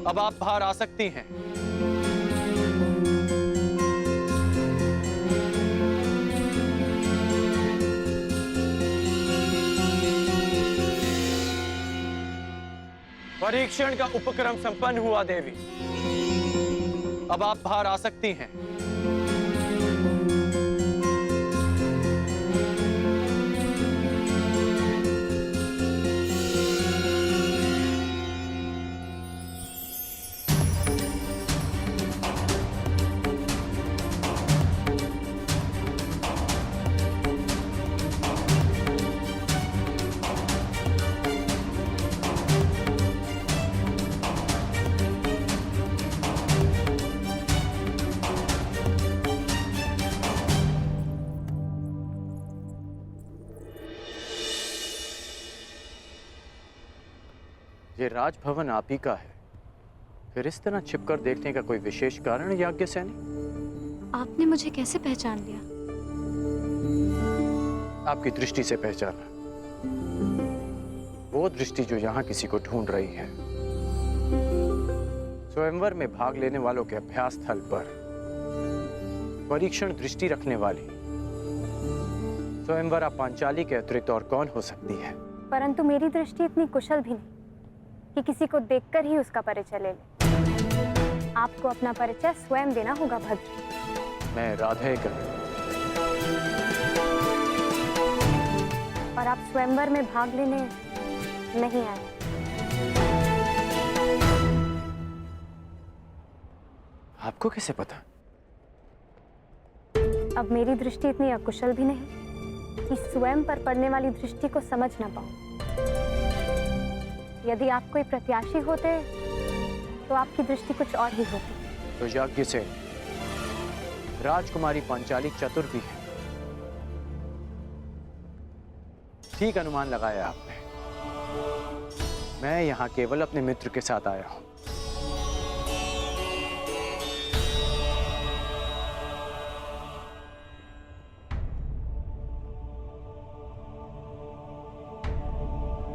अब आप बाहर आ सकती हैं। परीक्षण का उपक्रम संपन्न हुआ देवी। अब आप बाहर आ सकती हैं। ये राजभवन आप ही का है, फिर इस तरह छिपकर देखने का कोई विशेष कारण याज्ञसेनी? आपने मुझे कैसे पहचान लिया? आपकी दृष्टि से पहचाना, वो दृष्टि जो यहां किसी को ढूंढ रही है। स्वयंवर में भाग लेने वालों के अभ्यास स्थल पर परीक्षण दृष्टि रखने वाली स्वयंवरा पांचाली के अतिरिक्त और कौन हो सकती है? परंतु मेरी दृष्टि इतनी कुशल भी नहीं कि किसी को देखकर ही उसका परिचय ले ले। आपको अपना परिचय स्वयं देना होगा भद्र। मैं राधेकर। और आप स्वयंवर में भाग लेने नहीं आए। आपको कैसे पता? अब मेरी दृष्टि इतनी अकुशल भी नहीं कि स्वयं पर पड़ने वाली दृष्टि को समझ ना पाऊं। यदि आप कोई प्रत्याशी होते तो आपकी दृष्टि कुछ और ही होती। तो यज्ञ से राजकुमारी पांचाली चतुर भी है। ठीक अनुमान लगाया आपने। मैं यहां केवल अपने मित्र के साथ आया हूं।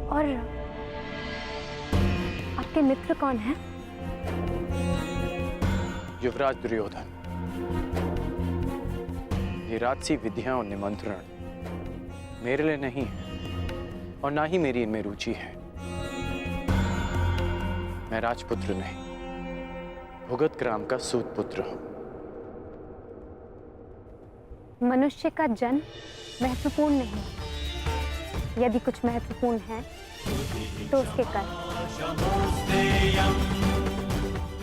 और आपके मित्र कौन हैं? युवराज दुर्योधन। ये राजसी विधियां और निमंत्रण मेरे लिए नहीं है और ना ही मेरी इनमें रुचि है। मैं राजपुत्र नहीं, भुगत ग्राम का सूत पुत्र हूं। मनुष्य का जन्म महत्वपूर्ण नहीं। यदि कुछ महत्वपूर्ण है तो उसके कर्म।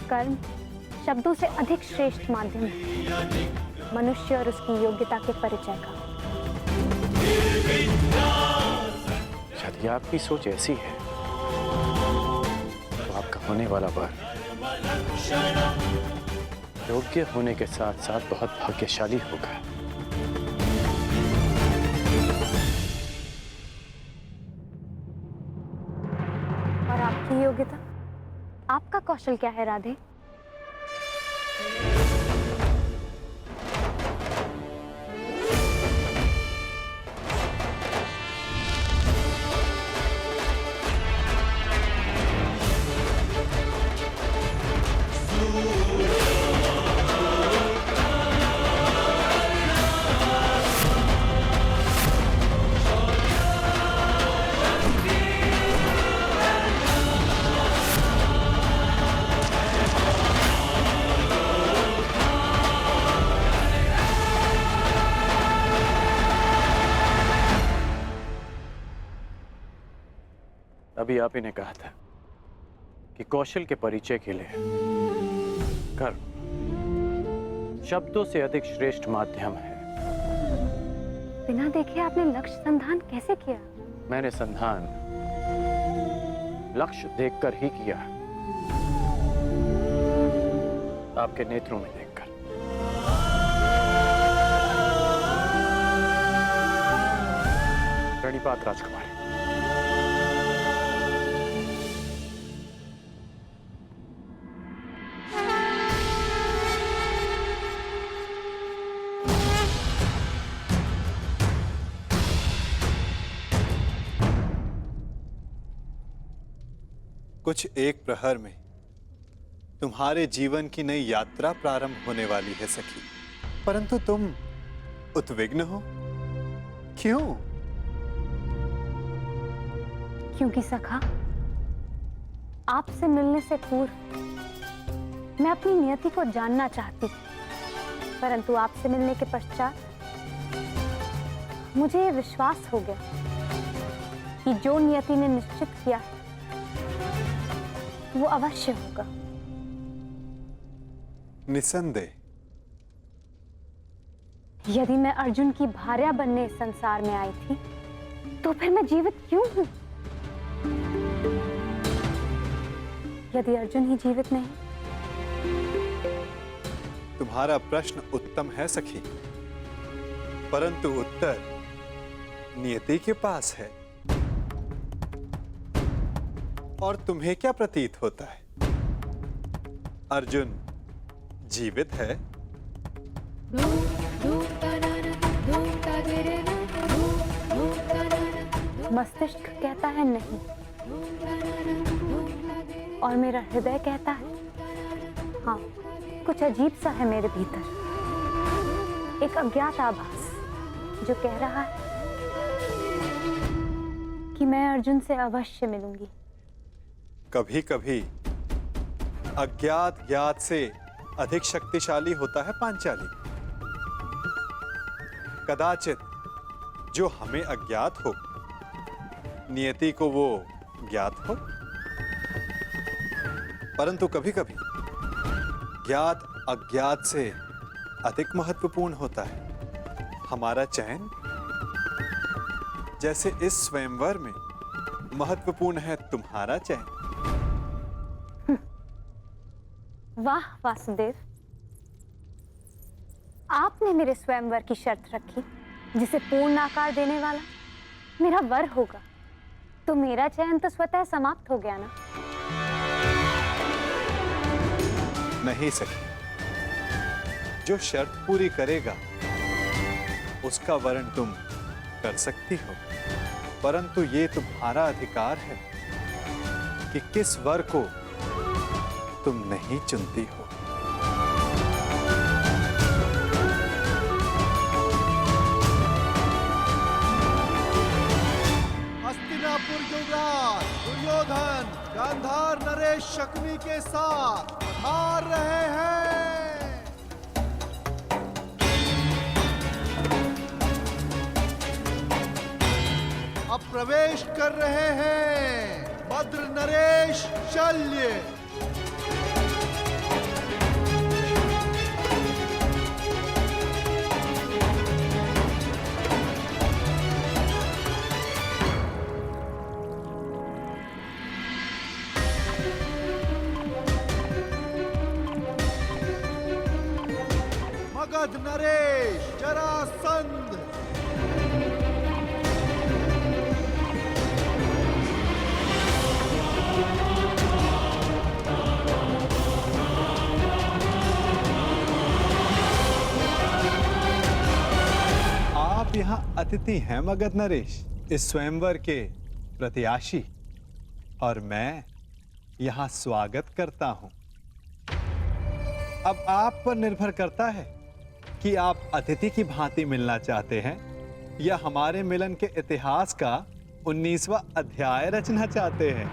कर्म शब्दों से अधिक श्रेष्ठ माध्यम है मनुष्य और उसकी योग्यता के परिचय का। यदि आपकी सोच ऐसी है तो आपका होने वाला वर योग्य होने के साथ साथ बहुत भाग्यशाली होगा। और आपकी योग्यता, आपका कौशल क्या है राधे? अभी आप ही ने कहा था कि कौशल के परिचय के लिए कर्म शब्दों से अधिक श्रेष्ठ माध्यम है। बिना देखे आपने लक्ष्य संधान कैसे किया? मैंने संधान लक्ष्य देखकर ही किया, आपके नेत्रों में देखकर। प्रणिपात राजकुमारी। कुछ एक प्रहर में तुम्हारे जीवन की नई यात्रा प्रारंभ होने वाली है सखी, परंतु तुम उद्विग्न हो। क्यों? क्योंकि सखा, आपसे मिलने से पूर्व मैं अपनी नियति को जानना चाहती थी, परंतु आपसे मिलने के पश्चात मुझे ये विश्वास हो गया कि जो नियति ने निश्चित किया है वो अवश्य होगा। निसंदेह। यदि मैं अर्जुन की भार्या बनने इस संसार में आई थी, तो फिर मैं जीवित क्यों हूं? यदि अर्जुन ही जीवित नहीं। तुम्हारा प्रश्न उत्तम है सखी, परंतु उत्तर नियति के पास है। और तुम्हें क्या प्रतीत होता है? अर्जुन जीवित है? मस्तिष्क कहता है नहीं, और मेरा हृदय कहता है हाँ। कुछ अजीब सा है मेरे भीतर, एक अज्ञात आभास जो कह रहा है कि मैं अर्जुन से अवश्य मिलूंगी। कभी कभी अज्ञात ज्ञात से अधिक शक्तिशाली होता है पांचाली। कदाचित जो हमें अज्ञात हो, नियति को वो ज्ञात हो, परंतु कभी कभी ज्ञात अज्ञात से अधिक महत्वपूर्ण होता है हमारा चयन। जैसे इस स्वयंवर में महत्वपूर्ण है तुम्हारा चयन। वाह वासुदेव, आपने मेरे स्वयंवर की शर्त रखी जिसे पूर्ण आकार देने वाला मेरा वर होगा, तो मेरा चयन तो स्वतः समाप्त हो गया ना? नहीं सखी, जो शर्त पूरी करेगा उसका वर्ण तुम कर सकती हो, परंतु ये तुम्हारा अधिकार है कि किस वर को तुम नहीं चुनती हो। हस्तिनापुर युवराज दुर्योधन गांधार नरेश शकुनी के साथ हार रहे हैं। अब प्रवेश कर रहे हैं भद्र नरेश शल्य। मगध नरेश जरासंध। आप यहाँ अतिथि हैं मगध नरेश, इस स्वयंवर के प्रत्याशी, और मैं यहाँ स्वागत करता हूँ। अब आप पर निर्भर करता है कि आप अतिथि की भांति मिलना चाहते हैं या हमारे मिलन के इतिहास का 19वां अध्याय रचना चाहते हैं।